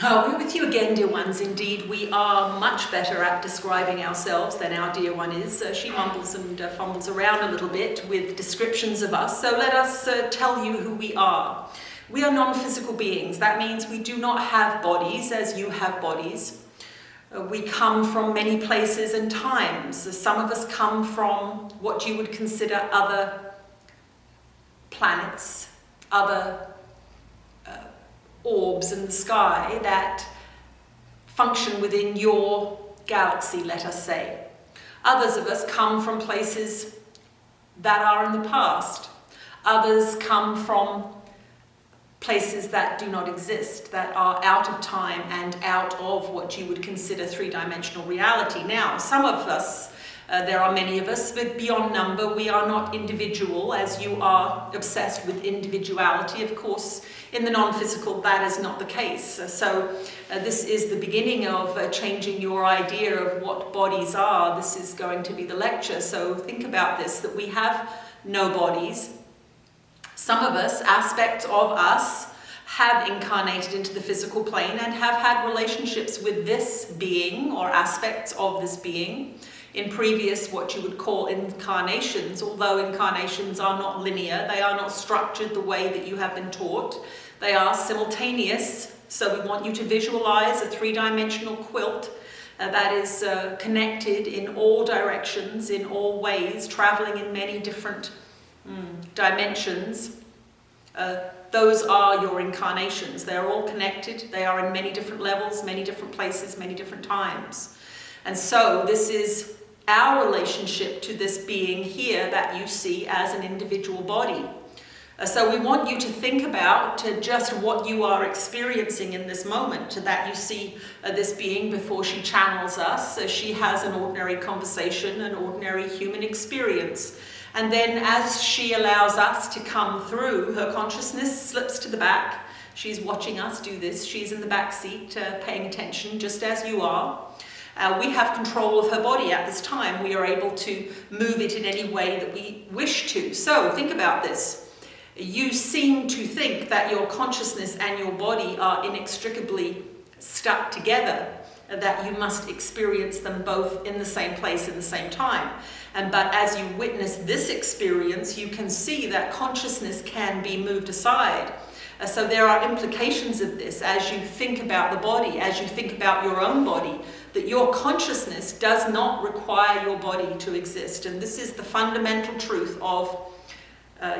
We're with you again, dear ones. Indeed, we are much better at describing ourselves than our dear one is. She mumbles and fumbles around a little bit with descriptions of us. So let us tell you who we are. We are non-physical beings. That means we do not have bodies as you have bodies. We come from many places and times. Some of us come from what you would consider other planets, other orbs in the sky that function within your galaxy, let us say. Others of us come from places that are in the past. Others come from places that do not exist, that are out of time and out of what you would consider three-dimensional reality. Now, some of us, there are many of us, but beyond number, we are not individual, as you are obsessed with individuality. Of course, in the non-physical, that is not the case. So this is the beginning of changing your idea of what bodies are. This is going to be the lecture. So think about this, that we have no bodies. Some of us, aspects of us, have incarnated into the physical plane and have had relationships with this being or aspects of this being in previous, what you would call incarnations. Although incarnations are not linear, they are not structured the way that you have been taught. They are simultaneous. So we want you to visualize a three-dimensional quilt that is connected in all directions, in all ways, traveling in many different dimensions. Those are your incarnations. They're all connected. They are in many different levels, many different places, many different times. And so this is our relationship to this being here that you see as an individual body. So we want you to think about just what you are experiencing in this moment, that you see this being before she channels us. She has an ordinary conversation, an ordinary human experience. And then as she allows us to come through, her consciousness slips to the back. She's watching us do this. She's in the back seat, paying attention, just as you are. We have control of her body at this time. We are able to move it in any way that we wish to. So think about this. You seem to think that your consciousness and your body are inextricably stuck together, that you must experience them both in the same place in the same time. But as you witness this experience, you can see that consciousness can be moved aside. So there are implications of this as you think about the body, as you think about your own body, that your consciousness does not require your body to exist. And this is the fundamental truth of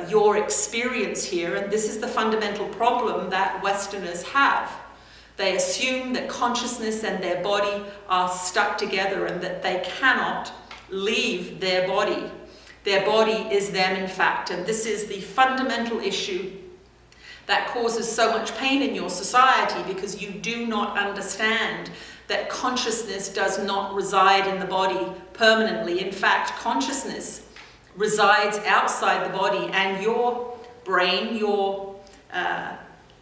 your experience here. And this is the fundamental problem that Westerners have. They assume that consciousness and their body are stuck together and that they cannot leave their body. Their body is them, in fact. And this is the fundamental issue that causes so much pain in your society, because you do not understand that consciousness does not reside in the body permanently. In fact, consciousness resides outside the body, and your brain, your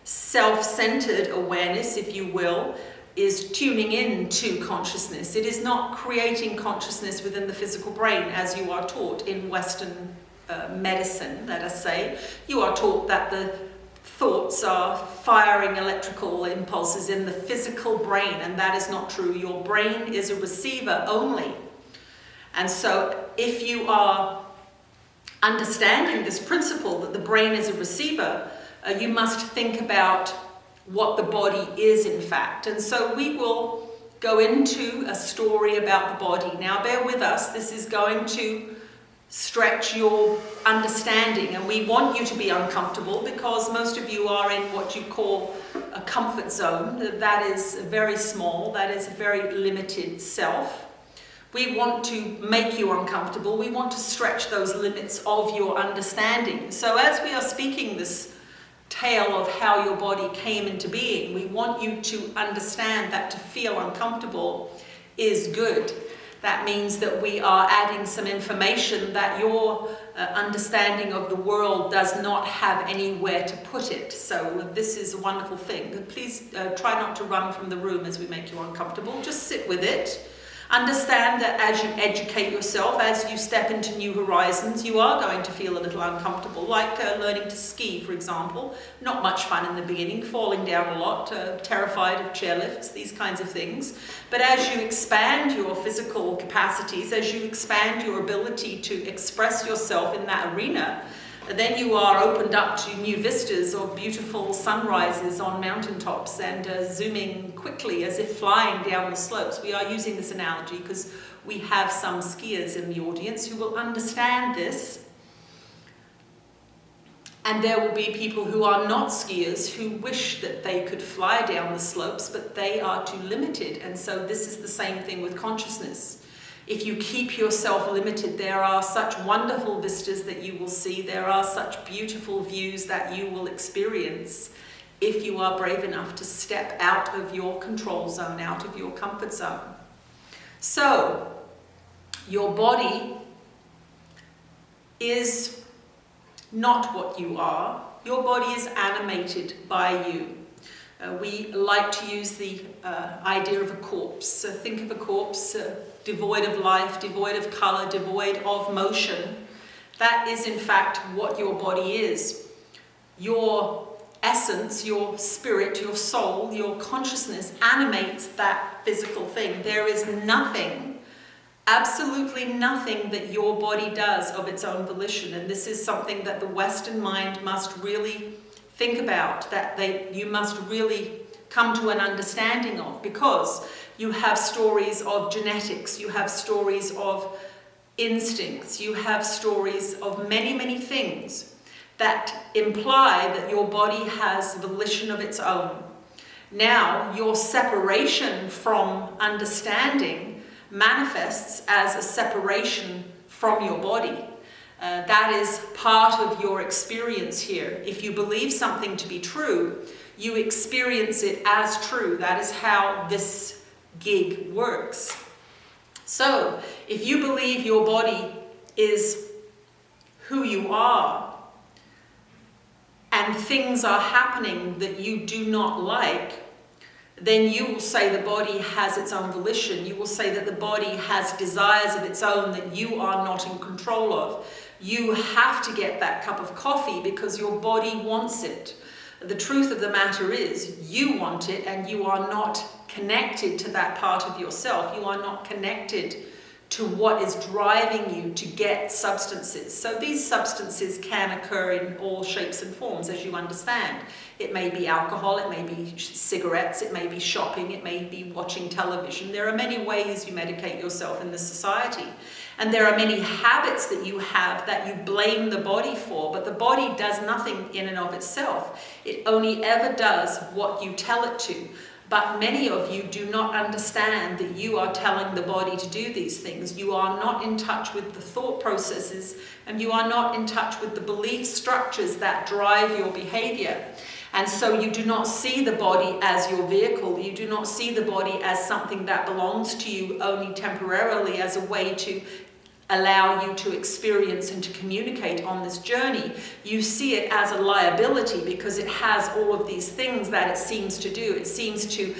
self-centered awareness, if you will, is tuning in to consciousness. It is not creating consciousness within the physical brain as you are taught in Western medicine, let us say. You are taught that the thoughts are firing electrical impulses in the physical brain, and that is not true. Your brain is a receiver only. And so if you are understanding this principle that the brain is a receiver, you must think about what the body is, in fact. And so we will go into a story about the body. Now bear with us, this is going to stretch your understanding, and we want you to be uncomfortable because most of you are in what you call a comfort zone. That is very small, that is a very limited self. We want to make you uncomfortable. We want to stretch those limits of your understanding. So as we are speaking this tale of how your body came into being, we want you to understand that to feel uncomfortable is good. That means that we are adding some information that your understanding of the world does not have anywhere to put it. So this is a wonderful thing. Please try not to run from the room as we make you uncomfortable. Just sit with it. Understand that as you educate yourself, as you step into new horizons, you are going to feel a little uncomfortable, like learning to ski, for example. Not much fun in the beginning, falling down a lot, terrified of chairlifts, these kinds of things. But as you expand your physical capacities, as you expand your ability to express yourself in that arena, then you are opened up to new vistas of beautiful sunrises on mountaintops and zooming quickly as if flying down the slopes. We are using this analogy because we have some skiers in the audience who will understand this. And there will be people who are not skiers who wish that they could fly down the slopes, but they are too limited. And so this is the same thing with consciousness. If you keep yourself limited, there are such wonderful vistas that you will see. There are such beautiful views that you will experience if you are brave enough to step out of your control zone, out of your comfort zone. So, your body is not what you are. Your body is animated by you. We like to use the idea of a corpse. So think of a corpse devoid of life, devoid of color, devoid of motion. That is in fact what your body is. Your essence, your spirit, your soul, your consciousness animates that physical thing. There is nothing, absolutely nothing that your body does of its own volition. And this is something that the Western mind must really think about, that you must really come to an understanding of, because you have stories of genetics, you have stories of instincts, you have stories of many, many things that imply that your body has volition of its own. Now, your separation from understanding manifests as a separation from your body. That is part of your experience here. If you believe something to be true, you experience it as true. That is how this gig works. So, if you believe your body is who you are, and things are happening that you do not like, then you will say the body has its own volition. You will say that the body has desires of its own that you are not in control of. You have to get that cup of coffee because your body wants it. The truth of the matter is you want it, and you are not connected to that part of yourself. You are not connected to what is driving you to get substances. So these substances can occur in all shapes and forms, as you understand. It may be alcohol, it may be cigarettes, it may be shopping, it may be watching television. There are many ways you medicate yourself in this society. And there are many habits that you have that you blame the body for, but the body does nothing in and of itself. It only ever does what you tell it to. But many of you do not understand that you are telling the body to do these things. You are not in touch with the thought processes, and you are not in touch with the belief structures that drive your behavior. And so you do not see the body as your vehicle. You do not see the body as something that belongs to you only temporarily, as a way to allow you to experience and to communicate on this journey. You see it as a liability because it has all of these things that it seems to do. It seems to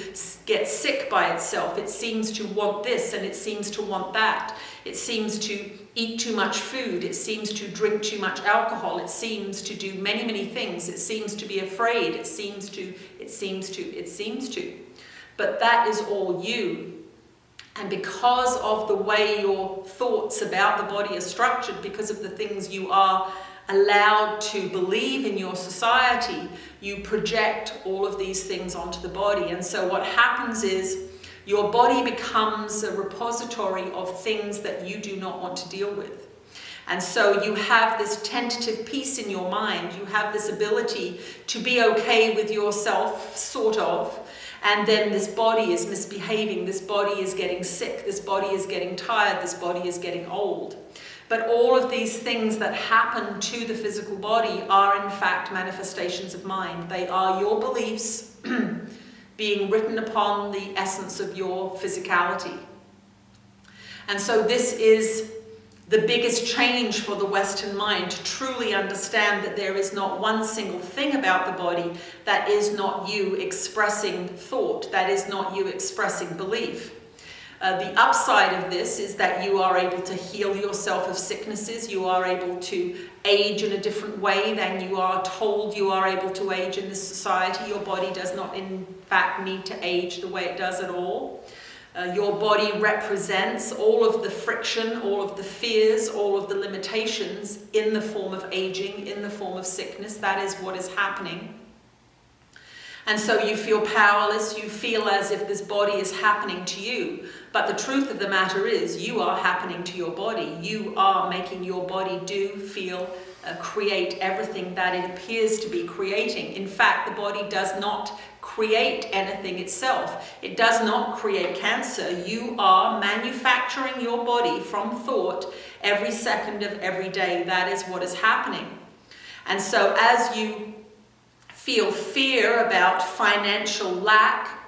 get sick by itself. It seems to want this and it seems to want that. It seems to eat too much food. It seems to drink too much alcohol. It seems to do many, many things. It seems to be afraid. It seems to. But that is all you. And because of the way your thoughts about the body are structured, because of the things you are allowed to believe in your society, you project all of these things onto the body. And so what happens is your body becomes a repository of things that you do not want to deal with. And so you have this tentative peace in your mind. You have this ability to be okay with yourself, sort of. And then this body is misbehaving, this body is getting sick, this body is getting tired, this body is getting old. But all of these things that happen to the physical body are in fact manifestations of mind. They are your beliefs being written upon the essence of your physicality. And so this is the biggest change for the Western mind, to truly understand that there is not one single thing about the body that is not you expressing thought, that is not you expressing belief. The upside of this is that you are able to heal yourself of sicknesses. You are able to age in a different way than you are told you are able to age in this society. Your body does not, in fact, need to age the way it does at all. Your body represents all of the friction, all of the fears, all of the limitations in the form of aging, in the form of sickness. That is what is happening. And so you feel powerless, you feel as if this body is happening to you. But the truth of the matter is, you are happening to your body. You are making your body do, feel, create everything that it appears to be creating. In fact, the body does not create anything itself. It does not create cancer. You are manufacturing your body from thought every second of every day. That is what is happening. And so as you feel fear about financial lack,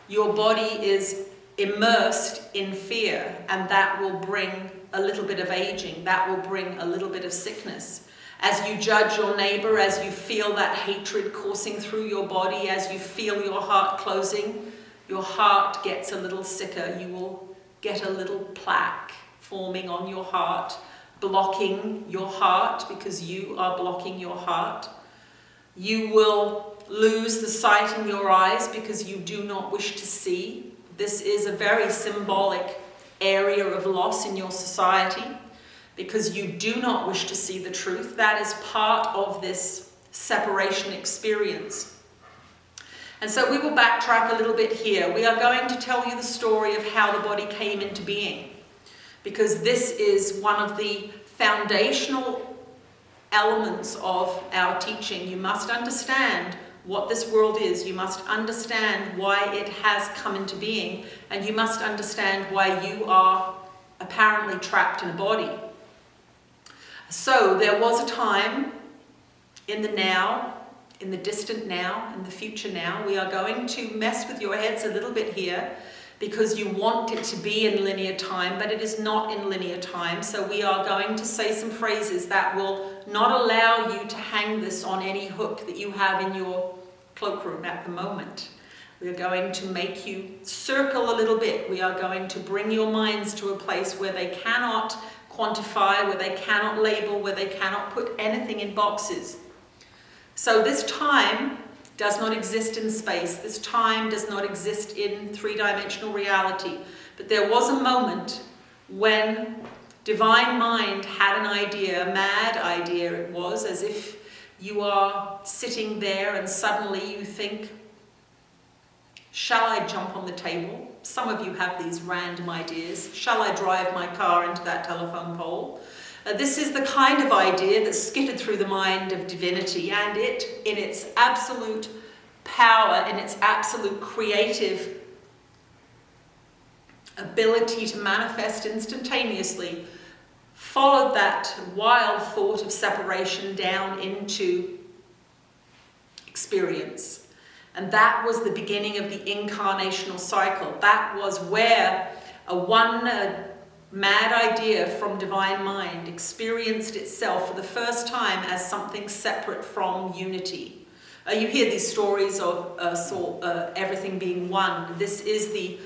your body is immersed in fear, and that will bring a little bit of aging, that will bring a little bit of sickness. As you judge your neighbor, as you feel that hatred coursing through your body, as you feel your heart closing, your heart gets a little sicker. You will get a little plaque forming on your heart, blocking your heart because you are blocking your heart. You will lose the sight in your eyes because you do not wish to see. This is a very symbolic area of loss in your society because you do not wish to see the truth. That is part of this separation experience. And so we will backtrack a little bit here. We are going to tell you the story of how the body came into being, because this is one of the foundational elements of our teaching. You must understand what this world is. You must understand why it has come into being, and you must understand why you are apparently trapped in a body. So there was a time in the now, in the distant now, in the future now. We are going to mess with your heads a little bit here because you want it to be in linear time, but it is not in linear time. So we are going to say some phrases that will not allow you to hang this on any hook that you have in your cloakroom at the moment. We are going to make you circle a little bit. We are going to bring your minds to a place where they cannot quantify, where they cannot label, where they cannot put anything in boxes. So this time does not exist in space. This time does not exist in three-dimensional reality. But there was a moment when Divine Mind had an idea, a mad idea it was, as if you are sitting there and suddenly you think, shall I jump on the table? Some of you have these random ideas. Shall I drive my car into that telephone pole? This is the kind of idea that skittered through the mind of divinity, and it, in its absolute power, in its absolute creative ability to manifest instantaneously, followed that wild thought of separation down into experience. And that was the beginning of the incarnational cycle. That was where a mad idea from Divine Mind experienced itself for the first time as something separate from unity. You hear these stories of everything being one. This is the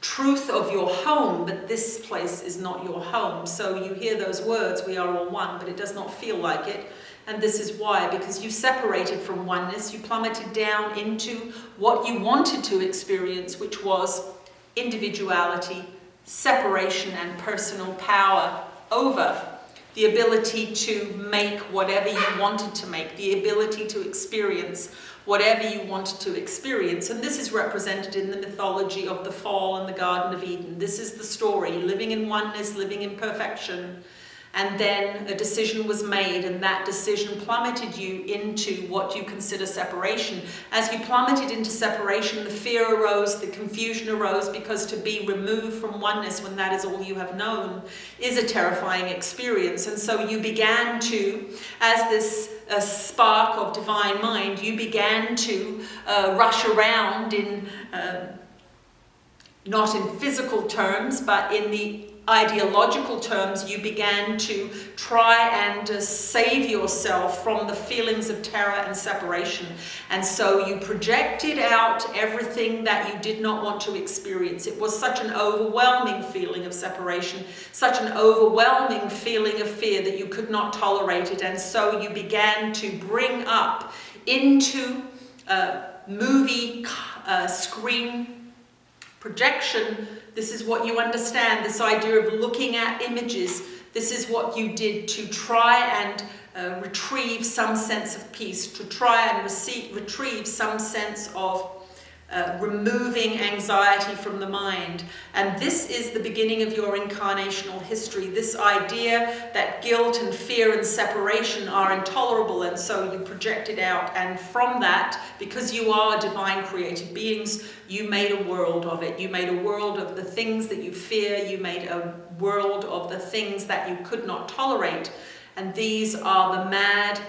truth of your home, but this place is not your home. So you hear those words, we are all one, but it does not feel like it. And this is why, because you separated from oneness, you plummeted down into what you wanted to experience, which was individuality, separation, and personal power over the ability to make whatever you wanted to make, the ability to experience whatever you wanted to experience. And this is represented in the mythology of the fall and the Garden of Eden. This is the story, living in oneness, living in perfection. And then a decision was made, and that decision plummeted you into what you consider separation. As you plummeted into separation, the fear arose, the confusion arose, because to be removed from oneness when that is all you have known is a terrifying experience. And so you began to, as this spark of Divine Mind, you began to rush around in not in physical terms, but in the ideological terms, you began to try and save yourself from the feelings of terror and separation. And so you projected out everything that you did not want to experience. It was such an overwhelming feeling of separation, such an overwhelming feeling of fear that you could not tolerate it. And so you began to bring up into movie screen projection. This is what you understand, this idea of looking at images. This is what you did to try and retrieve some sense of peace, to try and retrieve some sense of removing anxiety from the mind. And this is the beginning of your incarnational history, this idea that guilt and fear and separation are intolerable, and so you project it out. And from that, because you are divine created beings, you made a world of it. You made a world of the things that you fear. You made a world of the things that you could not tolerate. And these are the mad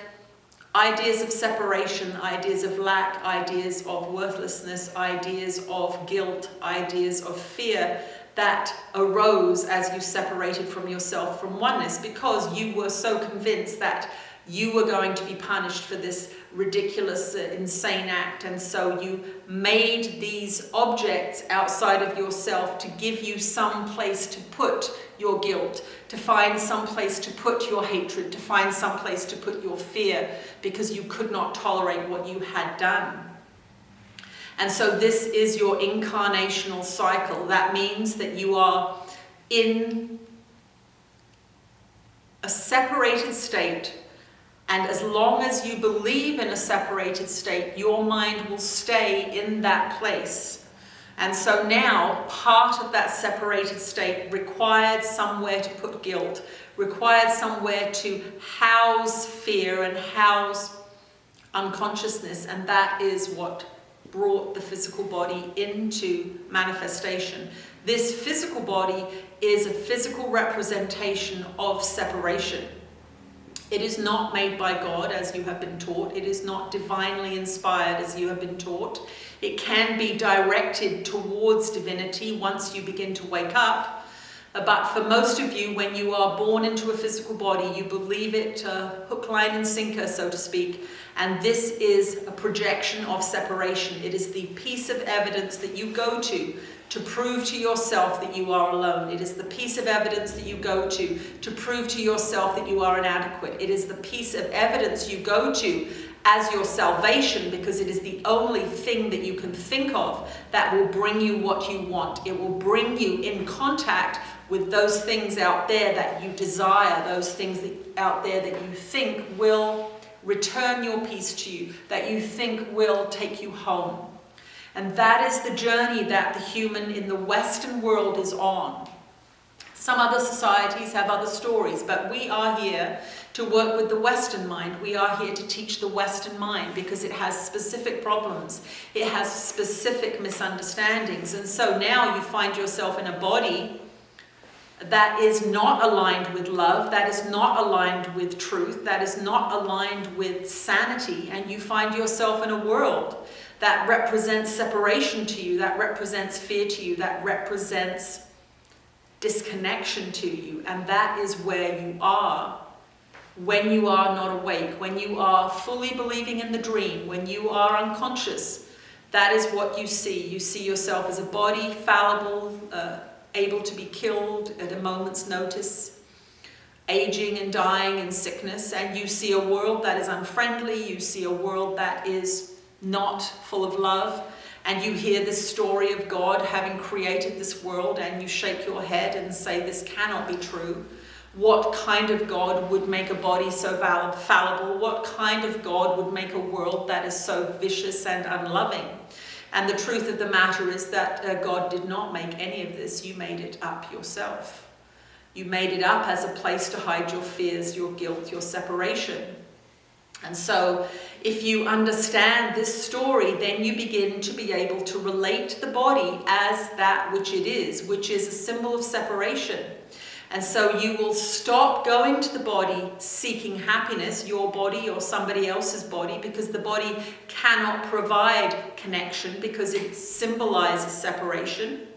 ideas of separation, ideas of lack, ideas of worthlessness, ideas of guilt, ideas of fear that arose as you separated from yourself from oneness, because you were so convinced that you were going to be punished for this ridiculous, insane act. And so you made these objects outside of yourself to give you some place to put your guilt, to find some place to put your hatred, to find some place to put your fear, because you could not tolerate what you had done. And so this is your incarnational cycle. That means that you are in a separated state. And as long as you believe in a separated state, your mind will stay in that place. And so now, part of that separated state required somewhere to put guilt, required somewhere to house fear and house unconsciousness. And that is what brought the physical body into manifestation. This physical body is a physical representation of separation. It is not made by God, as you have been taught. It is not divinely inspired, as you have been taught. It can be directed towards divinity once you begin to wake up. But for most of you, when you are born into a physical body, you believe it hook, line, and sinker, so to speak. And this is a projection of separation. It is the piece of evidence that you go to prove to yourself that you are alone. It is the piece of evidence that you go to prove to yourself that you are inadequate. It is the piece of evidence you go to as your salvation, because it is the only thing that you can think of that will bring you what you want. It will bring you in contact with those things out there that you desire, those things out there that you think will return your peace to you, that you think will take you home. And that is the journey that the human in the Western world is on. Some other societies have other stories, but we are here to work with the Western mind. We are here to teach the Western mind because it has specific problems. It has specific misunderstandings. And so now you find yourself in a body that is not aligned with love, that is not aligned with truth, that is not aligned with sanity, and you find yourself in a world that represents separation to you, that represents fear to you, that represents disconnection to you. And that is where you are when you are not awake, when you are fully believing in the dream, when you are unconscious. That is what you see. You see yourself as a body, fallible, able to be killed at a moment's notice, aging and dying in sickness. And you see a world that is unfriendly. You see a world that is not full of love, and you hear this story of God having created this world, and you shake your head and say, this cannot be true. What kind of God would make a body so fallible? What kind of God would make a world that is so vicious and unloving? And the truth of the matter is that God did not make any of this. You made it up yourself. You made it up as a place to hide your fears, your guilt, your separation. And so if you understand this story, then you begin to be able to relate to the body as that which it is, which is a symbol of separation. And so you will stop going to the body seeking happiness, your body or somebody else's body, because the body cannot provide connection, because it symbolizes separation.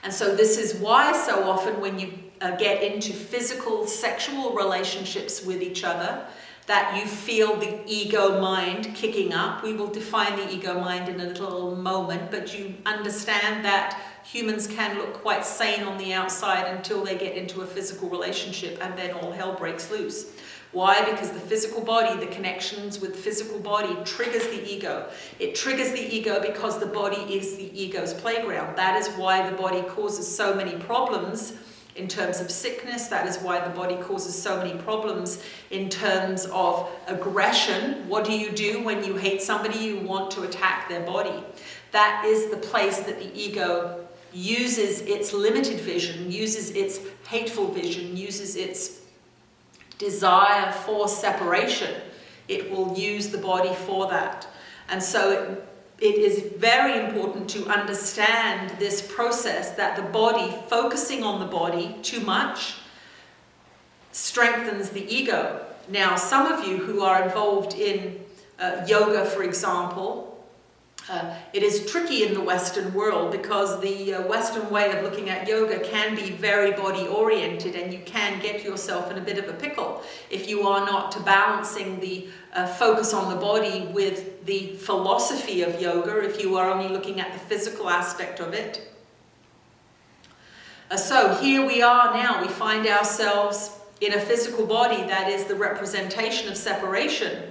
And so this is why so often when you get into physical, sexual relationships with each other, that you feel the ego mind kicking up. We will define the ego mind in a little moment, but you understand that humans can look quite sane on the outside until they get into a physical relationship, and then all hell breaks loose. Why? Because the physical body, the connections with physical body triggers the ego. It triggers the ego because the body is the ego's playground. That is why the body causes so many problems in terms of sickness. That is why the body causes so many problems in terms of aggression. What do you do when you hate somebody? You want to attack their body. That is the place that the ego uses its limited vision, uses its hateful vision, uses its desire for separation. It will use the body for that. And so it is very important to understand this process, that the body, focusing on the body too much, strengthens the ego. Now, some of you who are involved in yoga, for example, it is tricky in the Western world because the Western way of looking at yoga can be very body oriented, and you can get yourself in a bit of a pickle if you are not balancing the focus on the body with the philosophy of yoga, if you are only looking at the physical aspect of it. So here we are now, we find ourselves in a physical body that is the representation of separation.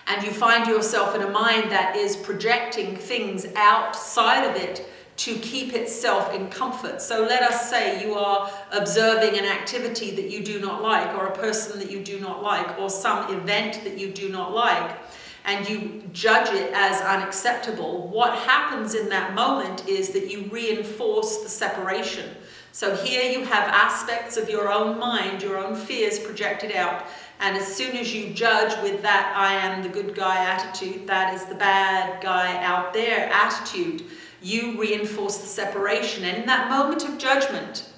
And you find yourself in a mind that is projecting things outside of it to keep itself in comfort. So let us say you are observing an activity that you do not like, or a person that you do not like, or some event that you do not like, and you judge it as unacceptable. What happens in that moment is that you reinforce the separation. So here you have aspects of your own mind, your own fears projected out. And as soon as you judge with that I am the good guy attitude, that is the bad guy out there attitude, you reinforce the separation. And in that moment of judgment,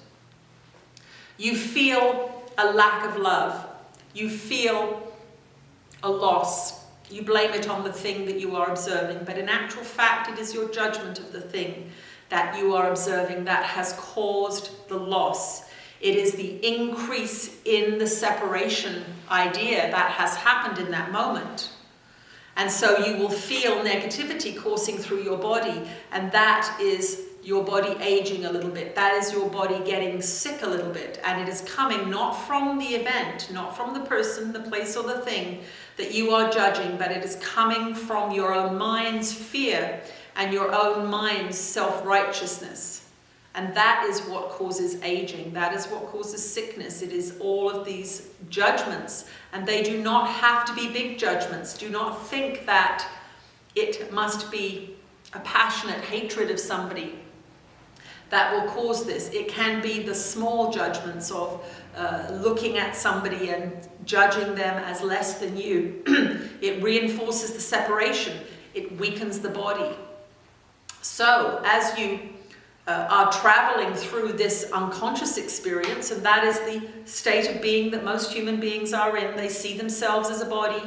you feel a lack of love. You feel a loss. You blame it on the thing that you are observing. But in actual fact, it is your judgment of the thing that you are observing that has caused the loss. It is the increase in the separation idea that has happened in that moment. And so you will feel negativity coursing through your body, and that is your body aging a little bit. That is your body getting sick a little bit. And it is coming not from the event, not from the person, the place, or the thing that you are judging, but it is coming from your own mind's fear and your own mind's self-righteousness. And that is what causes aging. That is what causes sickness. It is all of these judgments. And they do not have to be big judgments. Do not think that it must be a passionate hatred of somebody that will cause this. It can be the small judgments of looking at somebody and judging them as less than you. It reinforces the separation. It weakens the body. So as you are traveling through this unconscious experience, and that is the state of being that most human beings are in. They see themselves as a body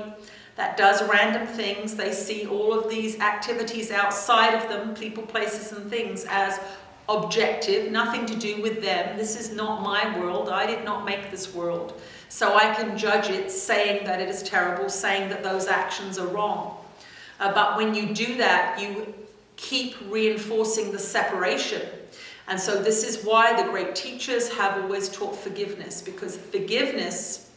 that does random things. They see all of these activities outside of them, people, places, and things, as objective, nothing to do with them. This is not my world. I did not make this world. So I can judge it, saying that it is terrible, saying that those actions are wrong. But when you do that, you keep reinforcing the separation. And so this is why the great teachers have always taught forgiveness, because forgiveness,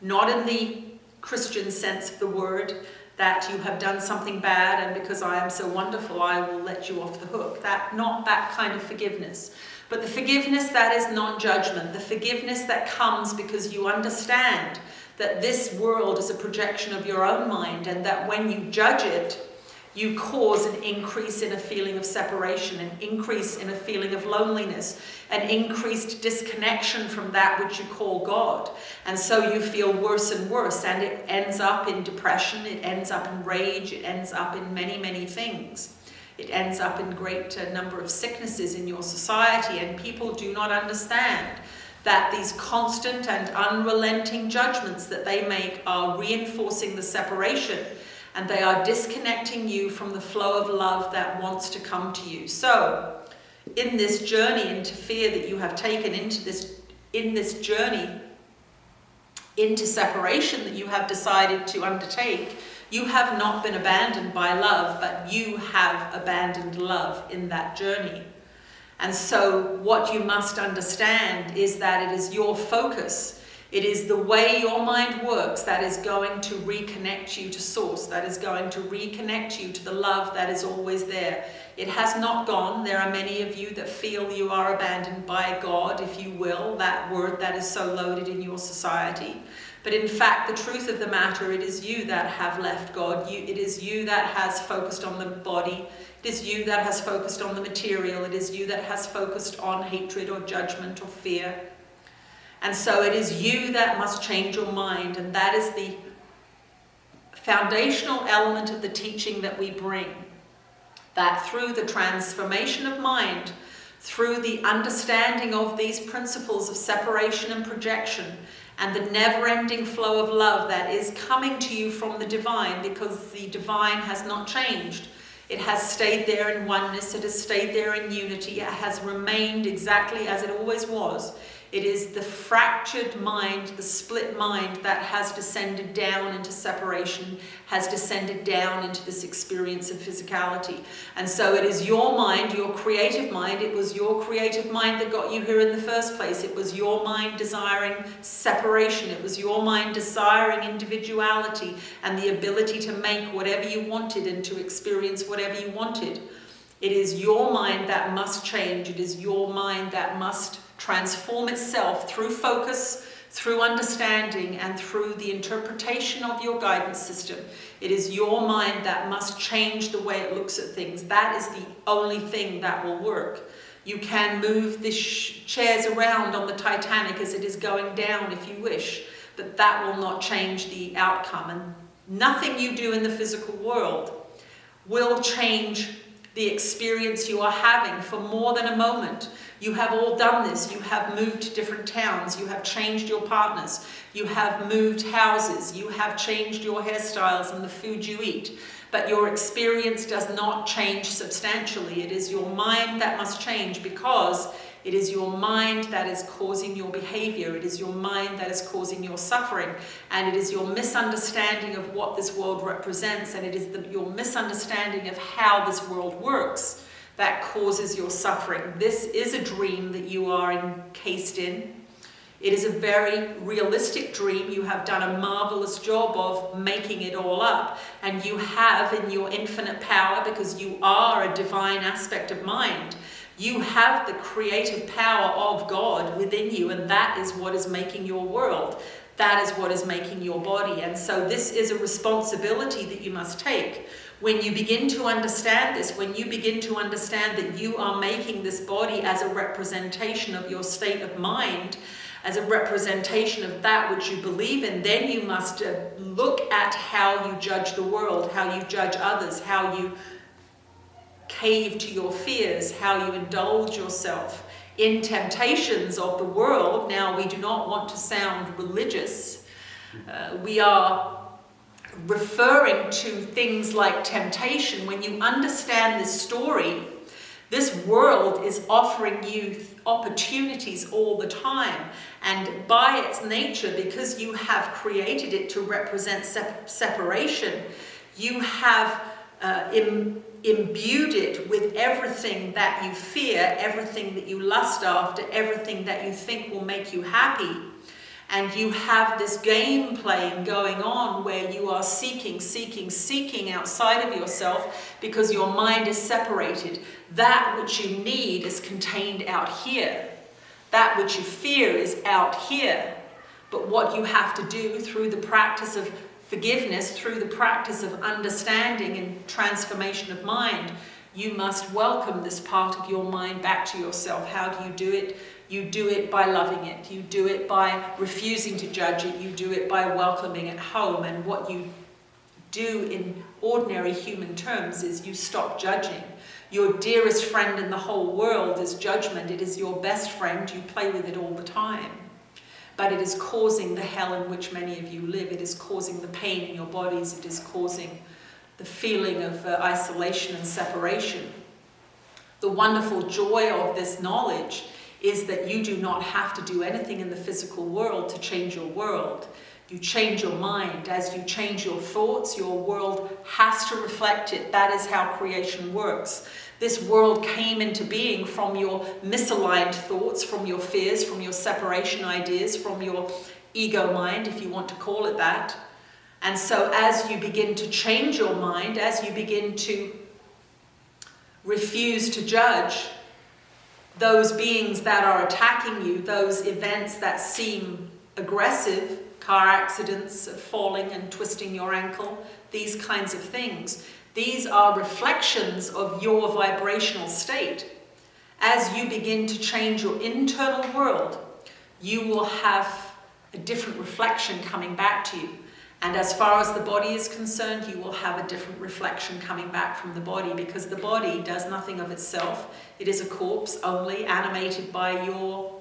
not in the Christian sense of the word, that you have done something bad and because I am so wonderful I will let you off the hook. Not that kind of forgiveness. But the forgiveness that is non-judgment, the forgiveness that comes because you understand that this world is a projection of your own mind, and that when you judge it, you cause an increase in a feeling of separation, an increase in a feeling of loneliness, an increased disconnection from that which you call God. And so you feel worse and worse, and it ends up in depression, it ends up in rage, it ends up in many, many things. It ends up in great number of sicknesses in your society, and people do not understand that these constant and unrelenting judgments that they make are reinforcing the separation, and they are disconnecting you from the flow of love that wants to come to you. So, in this journey into fear that you have taken, in this journey into separation that you have decided to undertake, you have not been abandoned by love, but you have abandoned love in that journey. And so what you must understand is that it is your focus, it is the way your mind works that is going to reconnect you to source, that is going to reconnect you to the love that is always there. It has not gone. There are many of you that feel you are abandoned by God, if you will, that word that is so loaded in your society. But in fact, the truth of the matter, it is you that have left God. It is you that has focused on the body. It is you that has focused on the material. It is you that has focused on hatred or judgment or fear. And so it is you that must change your mind. And that is the foundational element of the teaching that we bring. That through the transformation of mind, through the understanding of these principles of separation and projection, and the never-ending flow of love that is coming to you from the divine, because the divine has not changed. It has stayed there in oneness, it has stayed there in unity, it has remained exactly as it always was. It is the fractured mind, the split mind that has descended down into separation, has descended down into this experience of physicality. And so it is your mind, your creative mind. It was your creative mind that got you here in the first place. It was your mind desiring separation. It was your mind desiring individuality and the ability to make whatever you wanted and to experience whatever you wanted. It is your mind that must change. It is your mind that must transform itself through focus, through understanding, and through the interpretation of your guidance system. It is your mind that must change the way it looks at things. That is the only thing that will work. You can move the chairs around on the Titanic as it is going down if you wish, but that will not change the outcome. And nothing you do in the physical world will change the experience you are having for more than a moment. You have all done this. You have moved to different towns. You have changed your partners. You have moved houses. You have changed your hairstyles and the food you eat. But your experience does not change substantially. It is your mind that must change, because it is your mind that is causing your behavior. It is your mind that is causing your suffering. And it is your misunderstanding of what this world represents. And it is your misunderstanding of how this world works that causes your suffering. This is a dream that you are encased in. It is a very realistic dream. You have done a marvelous job of making it all up. And you have, in your infinite power, because you are a divine aspect of mind, you have the creative power of God within you, and that is what is making your world. That is what is making your body. And so this is a responsibility that you must take. When you begin to understand this, when you begin to understand that you are making this body as a representation of your state of mind, as a representation of that which you believe in, then you must look at how you judge the world, how you judge others, how you cave to your fears, how you indulge yourself in temptations of the world. Now, we do not want to sound religious. We are referring to things like temptation. When you understand this story, this world is offering you opportunities all the time. And by its nature, because you have created it to represent separation, you have imbued it with everything that you fear, everything that you lust after, everything that you think will make you happy. And you have this game playing going on where you are seeking outside of yourself, because your mind is separated. That which you need is contained out here. That which you fear is out here. But what you have to do through the practice of forgiveness, through the practice of understanding and transformation of mind, you must welcome this part of your mind back to yourself. How do you do it? You do it by loving it. You do it by refusing to judge it. You do it by welcoming it home. And what you do in ordinary human terms is you stop judging. Your dearest friend in the whole world is judgment. It is your best friend. You play with it all the time. But it is causing the hell in which many of you live. It is causing the pain in your bodies. It is causing the feeling of isolation and separation. The wonderful joy of this knowledge is that you do not have to do anything in the physical world to change your world. You change your mind. As you change your thoughts, your world has to reflect it. That is how creation works. This world came into being from your misaligned thoughts, from your fears, from your separation ideas, from your ego mind, if you want to call it that. And so as you begin to change your mind, as you begin to refuse to judge those beings that are attacking you, those events that seem aggressive, car accidents, falling and twisting your ankle, these kinds of things, these are reflections of your vibrational state. As you begin to change your internal world, you will have a different reflection coming back to you. And as far as the body is concerned, you will have a different reflection coming back from the body, because the body does nothing of itself. It is a corpse only, animated by your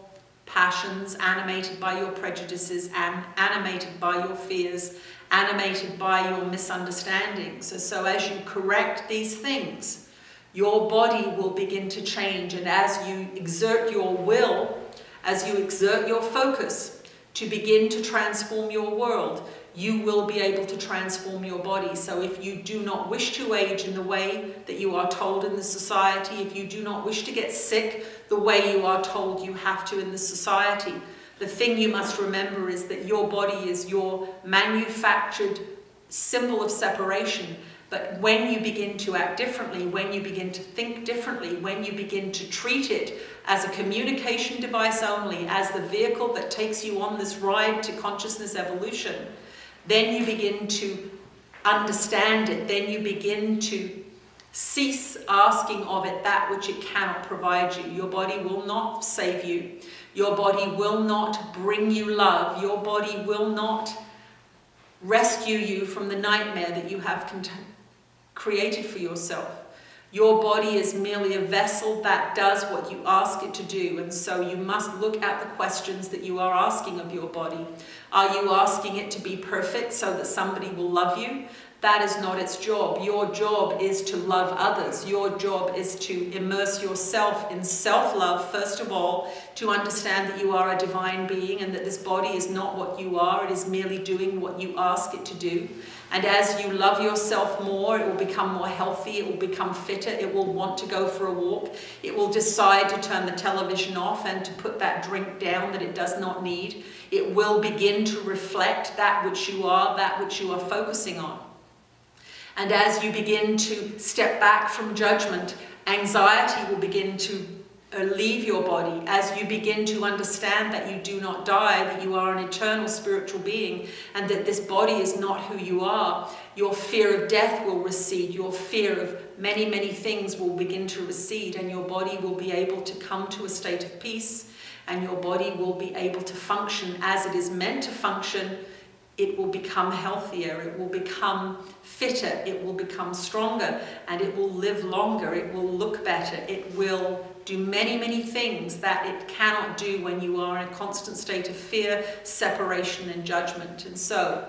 passions, animated by your prejudices, and animated by your fears, animated by your misunderstandings. So as you correct these things, your body will begin to change. And as you exert your will, as you exert your focus to begin to transform your world, you will be able to transform your body. So if you do not wish to age in the way that you are told in the society, if you do not wish to get sick the way you are told you have to in the society, the thing you must remember is that your body is your manufactured symbol of separation. But when you begin to act differently, when you begin to think differently, when you begin to treat it as a communication device only, as the vehicle that takes you on this ride to consciousness evolution, then you begin to understand it. Then you begin to cease asking of it that which it cannot provide you. Your body will not save you. Your body will not bring you love. Your body will not rescue you from the nightmare that you have created for yourself. Your body is merely a vessel that does what you ask it to do. And so you must look at the questions that you are asking of your body. Are you asking it to be perfect so that somebody will love you? That is not its job. Your job is to love others. Your job is to immerse yourself in self-love, first of all, to understand that you are a divine being and that this body is not what you are. It is merely doing what you ask it to do. And as you love yourself more, it will become more healthy, it will become fitter, it will want to go for a walk, it will decide to turn the television off and to put that drink down that it does not need. It will begin to reflect that which you are focusing on. And as you begin to step back from judgment, anxiety will begin to leave your body. As you begin to understand that you do not die, that you are an eternal spiritual being, and that this body is not who you are, your fear of death will recede. Your fear of many, many things will begin to recede, and your body will be able to come to a state of peace, and your body will be able to function as it is meant to function. It will become healthier, it will become fitter, it will become stronger, and it will live longer, it will look better, it will do many, many things that it cannot do when you are in a constant state of fear, separation, and judgment. And so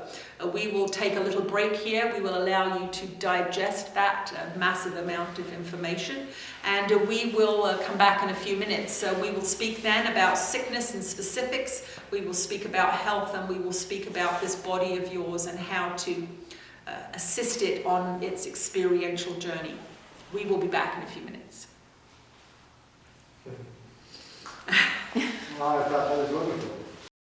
we will take a little break here. We will allow you to digest that massive amount of information, and we will come back in a few minutes. We will speak then about sickness and specifics. We will speak about health, and we will speak about this body of yours and how to assist it on its experiential journey. We will be back in a few minutes. I thought that was wonderful.